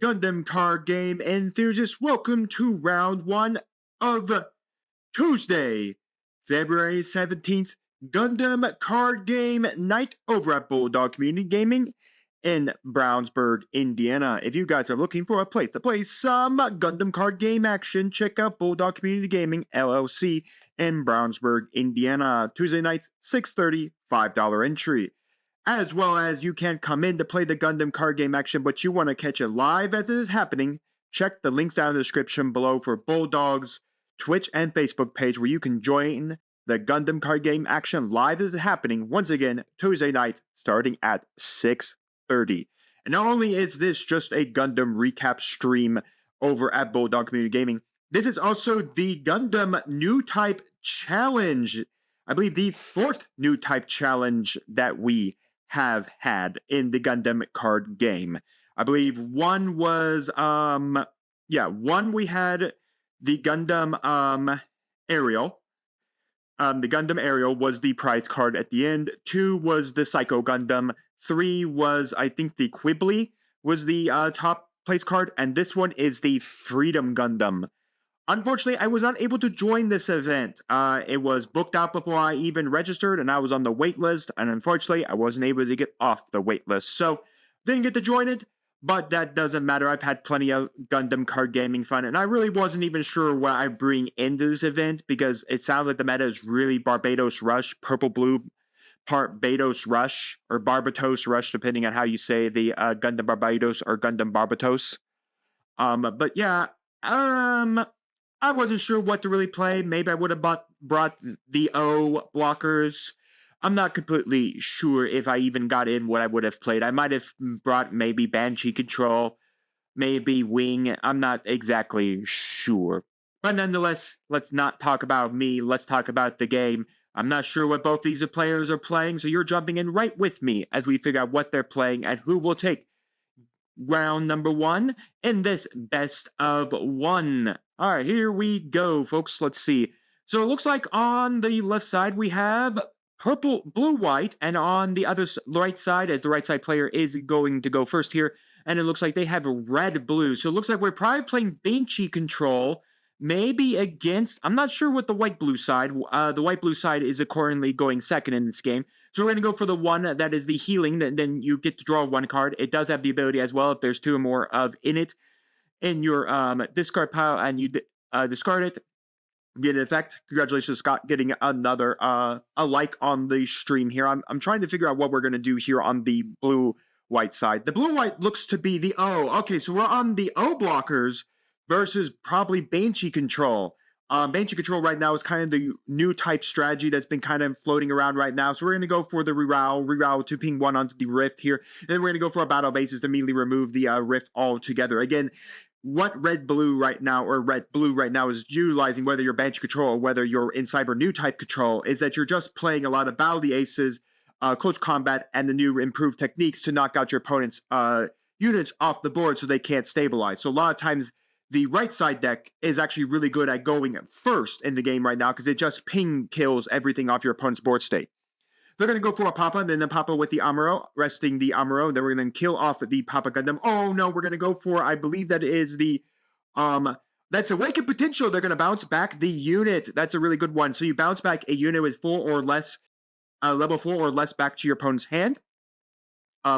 Gundam card game enthusiasts, welcome to round one of Tuesday, February 17th, Gundam card game night over at Bulldog Community Gaming in Brownsburg, Indiana. If you guys are looking for a place to play some Gundam card game action, check out Bulldog Community Gaming, LLC in Brownsburg, Indiana. Tuesday nights, 6:30, $5 entry. As well as you can come in to play the Gundam card game action, but you want to catch it live as it is happening, check the links down in the description below for Bulldog's Twitch and Facebook page where you can join the Gundam card game action live as it is happening, once again, Tuesday night, starting at 6:30. And not only is this just a Gundam recap stream over at Bulldog Community Gaming, this is also the Gundam New Type Challenge. I believe the fourth New Type Challenge that we have had in the Gundam card game. I believe one was, one we had the Gundam, Aerial. The Gundam Aerial was the prize card at the end. 2 was the Psycho Gundam. 3 was, I think, the Quibbly was the top place card. And this one is the Freedom Gundam. Unfortunately, I was not able to join this event. It was booked out before I even registered, and I was on the wait list, and unfortunately, I wasn't able to get off the wait list. So, didn't get to join it, but that doesn't matter. I've had plenty of Gundam card gaming fun, and I really wasn't even sure what I bring into this event, because it sounds like the meta is really Barbados Rush, Purple-Blue, Barbados Rush, or Barbatos Rush, depending on how you say the Gundam Barbados or Gundam Barbatos. But yeah, I wasn't sure what to really play. Maybe I would have brought the O blockers. I'm not completely sure if I even got in what I would have played. I might have brought maybe Banshee Control, maybe Wing. I'm not exactly sure. But nonetheless, let's not talk about me. Let's talk about the game. I'm not sure what both these players are playing, so you're jumping in right with me as we figure out what they're playing and who will take round number 1 in this best of 1. All right, here we go, folks. Let's see. So it looks like on the left side we have purple, blue, white, and on the other right side, as the right side player is going to go first here, and it looks like they have red, blue. So it looks like we're probably playing Banshee Control, maybe against, I'm not sure what the white-blue side, the white-blue side is accordingly going second in this game. So we're going to go for the one that is the healing, and then you get to draw 1 card. It does have the ability as well, if there's 2 or more of in it, in your discard pile, and you discard it, get an effect. Congratulations, Scott, getting another a like on the stream here. I'm trying to figure out what we're going to do here on the blue-white side. The blue-white looks to be the O. Okay, so we're on the O blockers versus probably Banshee Control. Banshee Control right now is kind of the new type strategy that's been kind of floating around right now. So we're going to go for the reroute to ping 1 onto the Rift here. And then we're going to go for a battle basis to immediately remove the Rift altogether. Again, what red-blue right now, or red-blue right now, is utilizing, whether you're Banshee Control or whether you're in Cyber New Type Control, is that you're just playing a lot of Battle the Aces, close combat, and the new improved techniques to knock out your opponent's units off the board so they can't stabilize. So a lot of times, the right side deck is actually really good at going first in the game right now because it just ping kills everything off your opponent's board state. They're going to go for a Papa, then the Papa with the Amuro, resting the Amuro. Then we're going to kill off the Papa Gundam. Oh no, we're going to go for, I believe that is the, that's Awakened Potential. They're going to bounce back the unit. That's a really good one. So you bounce back a unit with 4 or less, level 4 or less back to your opponent's hand,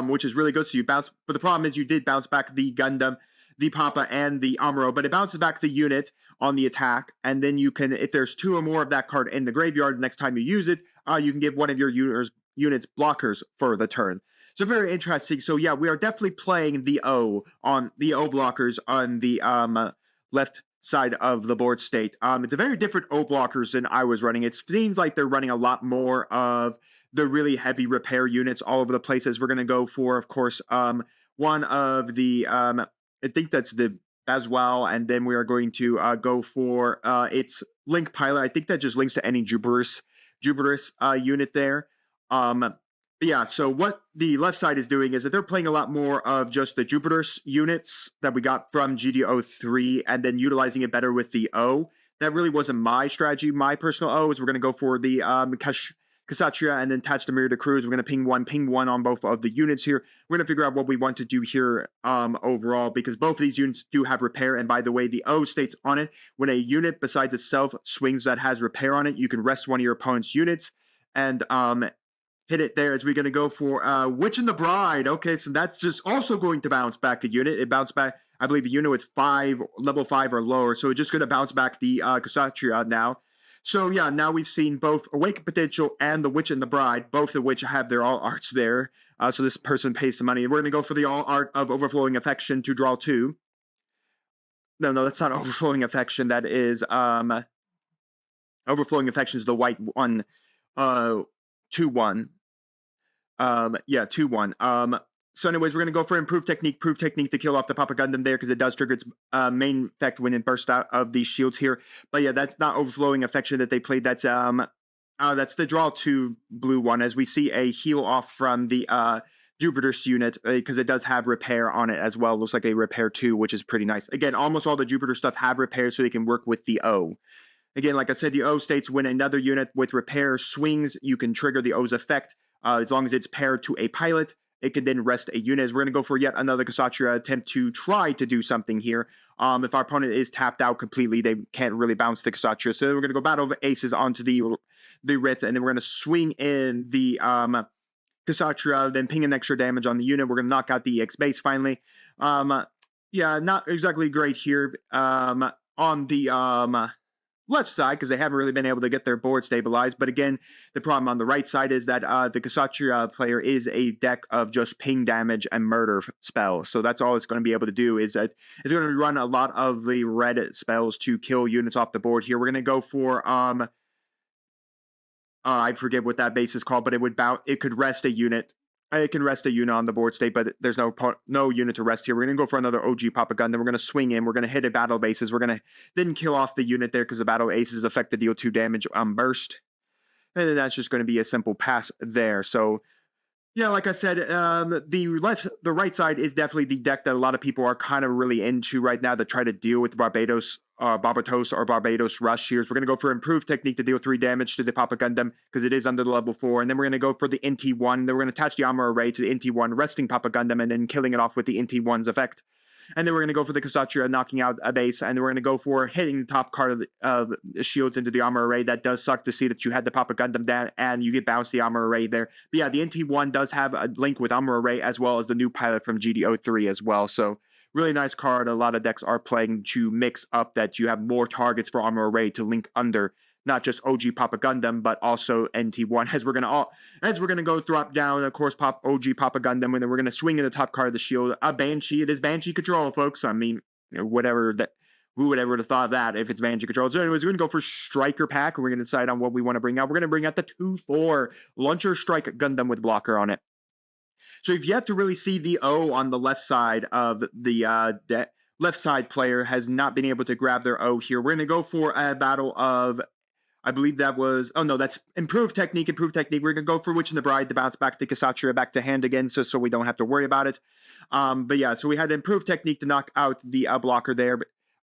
which is really good. So you bounce, but the problem is you did bounce back the Gundam, the Papa, and the Amuro, but it bounces back the unit on the attack, and then you can, if there's 2 or more of that card in the graveyard, next time you use it, you can give one of your units blockers for the turn. So very interesting. So yeah, we are definitely playing the O blockers on the left side of the board state. It's a very different O blockers than I was running. It seems like they're running a lot more of the really heavy repair units all over the places. We're going to go for, of course, one of the I think that's the as well, and then we are going to go for its Link Pilot. I think that just links to any Juberus unit there. Yeah, so what the left side is doing is that they're playing a lot more of just the Jupiter's units that we got from GDO3 and then utilizing it better with the O. That really wasn't my strategy. My personal O is we're going to go for the 𝐂𝐓𝐃, and then attach the mirror to cruise. We're going to ping one on both of the units here. We're going to figure out what we want to do here overall, because both of these units do have repair. And by the way, the O states on it, when a unit besides itself swings that has repair on it, you can rest one of your opponent's units and hit it there. As we're going to go for Witch and the Bride. Okay, so that's just also going to bounce back a unit. It bounced back, I believe, a unit with level 5 or lower. So it's just going to bounce back the 𝐒𝐓𝐃 now. So yeah, now we've seen both Awakened Potential and the Witch and the Bride, both of which have their all arts there. So this person pays some money. We're going to go for the all art of Overflowing Affection to draw 2. No, that's not Overflowing Affection. That is Overflowing Affection is the white one. 2-1. Yeah, 2-1. So anyways, we're going to go for Improved Technique to kill off the Papa Gundam there, because it does trigger its main effect when it bursts out of these shields here. But yeah, that's not Overflowing Affection that they played. That's the draw 2 blue one, as we see a heal off from the Jupiter's unit, because it does have repair on it as well. Looks like a repair 2, which is pretty nice. Again, almost all the Jupiter stuff have repair, so they can work with the O. Again, like I said, the O states when another unit with repair swings, you can trigger the O's effect. As long as it's paired to a pilot, it can then rest a unit. As we're going to go for yet another 𝐒𝐓𝐃 attempt to try to do something here. If our opponent is tapped out completely, they can't really bounce the 𝐒𝐓𝐃. So we're going to go battle of aces onto the Rith, and then we're going to swing in the 𝐒𝐓𝐃, then ping an extra damage on the unit. We're going to knock out the EX base finally. Yeah, not exactly great here on the left side, because they haven't really been able to get their board stabilized. But again, the problem on the right side is that the 𝐒𝐓𝐃 player is a deck of just ping damage and murder spells. So that's all it's going to be able to do, is that it's going to run a lot of the red spells to kill units off the board here. We're going to go for I forget what that base is called, but it could rest a unit. It can rest a unit on the board state, but there's no unit to rest here. We're going to go for another OG Papa Gundam. We're going to swing in. We're going to hit a battle of aces. We're going to then kill off the unit there, because the battle of aces affect to deal 2 damage on burst. And then that's just going to be a simple pass there. So yeah, like I said, the right side is definitely the deck that a lot of people are kind of really into right now, to try to deal with Barbatos or Barbatos Rush here. So we're going to go for Improved Technique to deal 3 damage to the Papa Gundam, because it is under the level 4. And then we're going to go for the NT1. Then we're going to attach the armor array to the NT1, resting Papa Gundam, and then killing it off with the NT1's effect. And then we're going to go for the 𝐒𝐓𝐃, knocking out a base. And then we're going to go for hitting the top card of the shields into the armor array. That does suck to see that you had the Papa Gundam down and you get bounced the armor array there. But yeah, the NT1 does have a link with armor array, as well as the new pilot from GD03 as well. So really nice card. A lot of decks are playing to mix up that you have more targets for armor array to link under. Not just OG Papa Gundam, but also NT1. As we're gonna go drop down, of course, OG Papa Gundam, and then we're gonna swing in the top card of the shield. A Banshee. It is Banshee control, folks. I mean, who would ever have thought of that if it's Banshee control? So anyways, we're gonna go for Striker Pack. We're gonna decide on what we want to bring out. We're gonna bring out the 2-4 Launcher Strike Gundam with blocker on it. So if you have to really see the O on the left side of the left side player has not been able to grab their O here. We're gonna go for a battle of, I believe that was, oh no, that's Improved Technique. We're going to go for Witch and the Bride to bounce back the 𝐒𝐓𝐃 back to hand again, so we don't have to worry about it. But yeah, so we had Improved Technique to knock out the blocker there,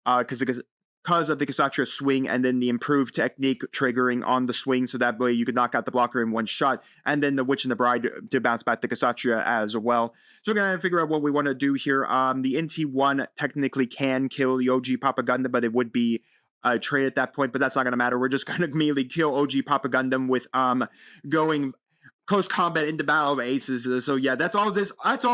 because of the 𝐒𝐓𝐃 swing, and then the Improved Technique triggering on the swing, so that way you could knock out the blocker in one shot, and then the Witch and the Bride to bounce back the 𝐒𝐓𝐃 as well. So we're going to figure out what we want to do here. The NT1 technically can kill the OG Papa Gundam, but it would be trade at that point, but that's not going to matter. We're just going to immediately kill OG Papa Gundam with going close combat into battle of aces. So yeah, that's all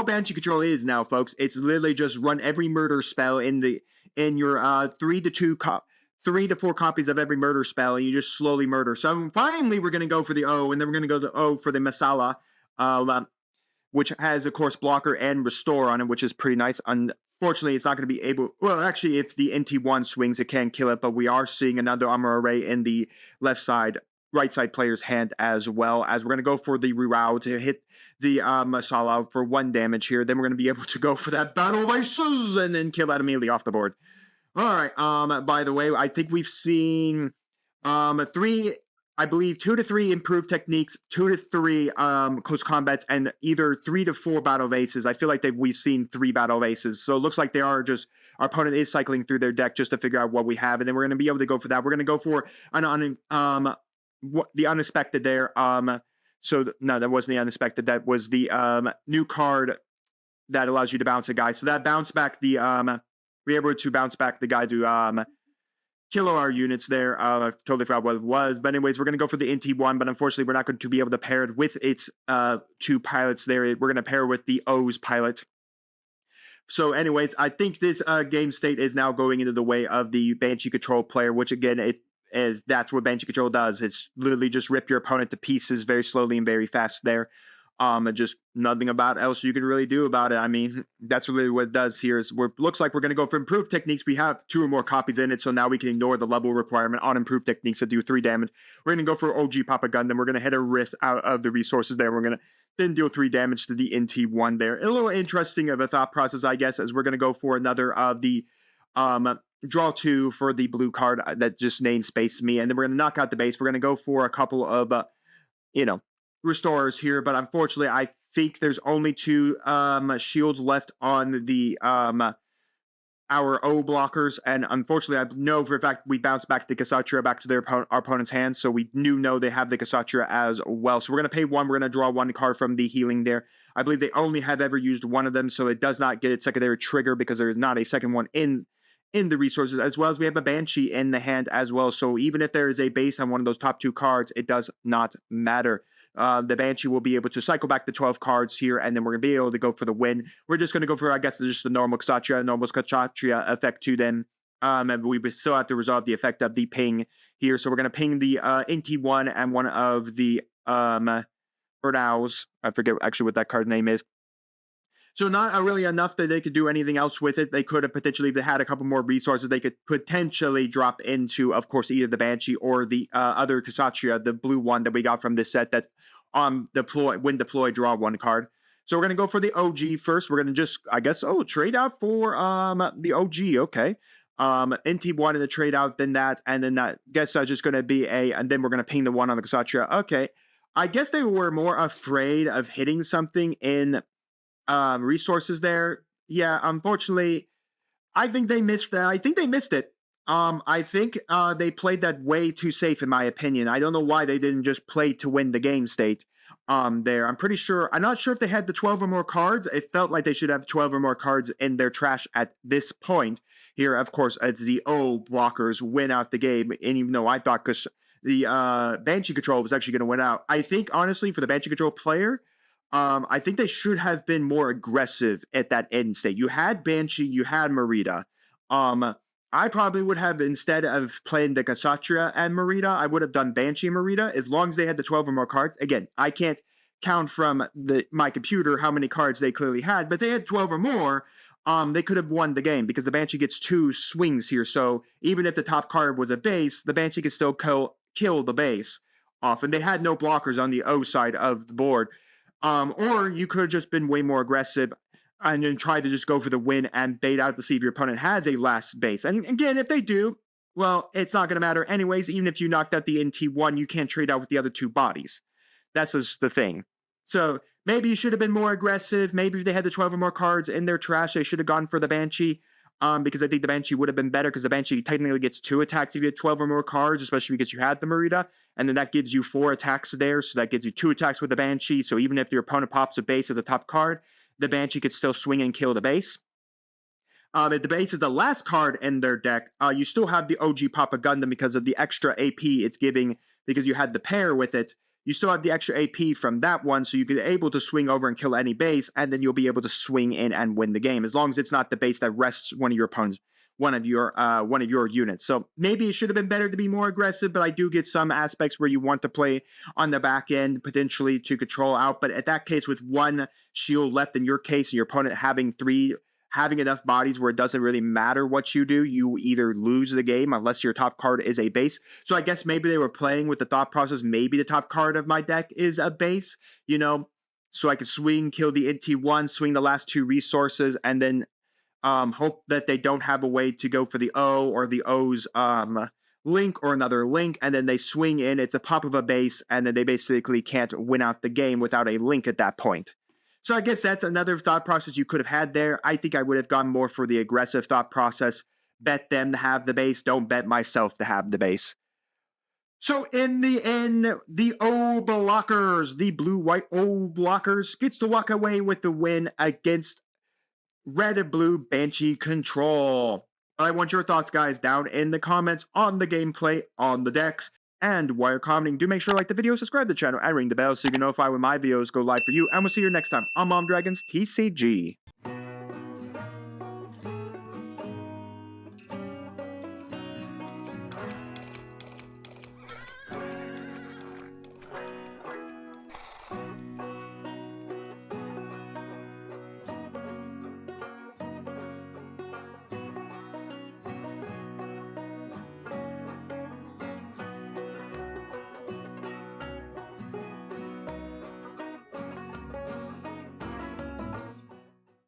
Banshee control is now, folks. It's literally just run every murder spell in your 3 to 4 copies of every murder spell, and you just slowly murder. So finally, we're going to go for the O, and then we're going to go to O for the Masala, which has, of course, blocker and restore on it, which is pretty nice. Unfortunately, it's not going to be able... Well, actually, if the NT1 swings, it can kill it, but we are seeing another armor array in the right side player's hand as well, as we're going to go for the reroute to hit the Masala for 1 damage here. Then we're going to be able to go for that Battle of Aces and then kill that immediately off the board. All right, by the way, I think we've seen 2 to 3 improved techniques, 2 to 3 close combats, and either 3 to 4 battle of aces. I feel like we've seen 3 battle of aces. So it looks like our opponent is cycling through their deck just to figure out what we have, and then we're going to be able to go for that. We're going to go for the unexpected there. No, that wasn't the unexpected. That was the new card that allows you to bounce a guy. So that bounced back the we're able to bounce back the guy to kill our units there. I totally forgot what it was. But anyways, we're going to go for the NT1, but unfortunately, we're not going to be able to pair it with its two pilots there. We're going to pair with the O's pilot. So anyways, I think this game state is now going into the way of the Banshee control player, which again, that's what Banshee control does. It's literally just rip your opponent to pieces very slowly and very fast there. And just nothing about else you can really do about it. I mean, that's really what it does here. Looks like we're going to go for improved techniques. We have 2 or more copies in it, so now we can ignore the level requirement on improved techniques to do 3 damage. We're going to go for OG Papa Gundam. We're going to hit a rift out of the resources there. We're going to then deal 3 damage to the NT1 there. A little interesting of a thought process, I guess, as we're going to go for another of the draw 2 for the blue card that just namespace me, and then we're going to knock out the base. We're going to go for a couple of, restorers here, but unfortunately, I think there's only 2 shields left on the our O blockers, and unfortunately, I know for a fact we bounced back the 𝐒𝐍𝐶 back to our opponent's hands, so we know they have the 𝐒𝐍𝐶 as well. So we're going to pay 1. We're going to draw 1 card from the healing there. I believe they only have ever used 1 of them, so it does not get its secondary trigger because there is not a second one in the resources, as well as we have a Banshee in the hand as well. So even if there is a base on one of those top 2 cards, it does not matter. The Banshee will be able to cycle back the 12 cards here, and then we're going to be able to go for the win. We're just going to go for, I guess, just the normal 𝐒𝐶 effect to them. And we still have to resolve the effect of the ping here. So we're going to ping the NT1 and one of the Owls. I forget actually what that card name is. So not really enough that they could do anything else with it. They could have potentially, if they had a couple more resources, they could potentially drop into, of course, either the Banshee or the other 𝐒𝐶, the blue one that we got from this set that when deployed, draw 1 card. So we're going to go for the OG first. We're going to just, I guess, trade out for the OG, okay. NT1 and a trade out, then that, and then I guess just going to be and then we're going to ping the 1 on the 𝐒𝐶. Okay. I guess they were more afraid of hitting something in resources there. Yeah, unfortunately, I think they missed that. I think they missed it. I think they played that way too safe, in my opinion. I don't know why they didn't just play to win the game state there. I'm not sure if they had the 12 or more cards. It felt like they should have 12 or more cards in their trash at this point. Here, of course, as the O blockers win out the game, and even though I thought because the Banshee control was actually going to win out, I think, honestly, for the Banshee control player, I think they should have been more aggressive at that end state. You had Banshee, you had Merida. I probably would have, instead of playing the 𝐒𝐶 and Merida, I would have done Banshee and Merida, as long as they had the 12 or more cards. Again, I can't count from my computer how many cards they clearly had, but they had 12 or more. They could have won the game because the Banshee gets 2 swings here. So even if the top card was a base, the Banshee could still kill the base off. And they had no blockers on the O side of the board. Or you could have just been way more aggressive and then try to just go for the win and bait out to see if your opponent has a last base. And again, if they do, well, it's not going to matter anyways. Even if you knocked out the NT1, you can't trade out with the other 2 bodies. That's just the thing. So maybe you should have been more aggressive. Maybe if they had the 12 or more cards in their trash, they should have gone for the Banshee. Because I think the Banshee would have been better because the Banshee technically gets 2 attacks if you had 12 or more cards, especially because you had the Merida. And then that gives you 4 attacks there, so that gives you 2 attacks with the Banshee. So even if your opponent pops a base as a top card, the Banshee could still swing and kill the base. If the base is the last card in their deck, you still have the OG Papa Gundam because of the extra AP it's giving because you had the pair with it. You still have the extra AP from that one, so you could be able to swing over and kill any base, and then you'll be able to swing in and win the game, as long as it's not the base that rests one of your opponents, one of your units. So maybe it should have been better to be more aggressive, but I do get some aspects where you want to play on the back end, potentially to control out. But at that case, with 1 shield left in your case, and your opponent having enough bodies where it doesn't really matter what you do, you either lose the game unless your top card is a base. So I guess maybe they were playing with the thought process, maybe the top card of my deck is a base, so I could swing, kill the NT1, swing the last 2 resources, and then hope that they don't have a way to go for the O or the O's link or another link, and then they swing in, it's a pop of a base, and then they basically can't win out the game without a link at that point. So I guess that's another thought process you could have had there. I think I would have gone more for the aggressive thought process. Bet them to have the base. Don't bet myself to have the base. So in the end, the O blockers, the blue-white O blockers, gets to walk away with the win against red and blue Banshee Control. I want your thoughts, guys, down in the comments on the gameplay, on the decks. And while you're commenting, do make sure to like the video, subscribe to the channel, and ring the bell so you can notify when my videos go live for you. And we'll see you next time on Mom Dragons TCG.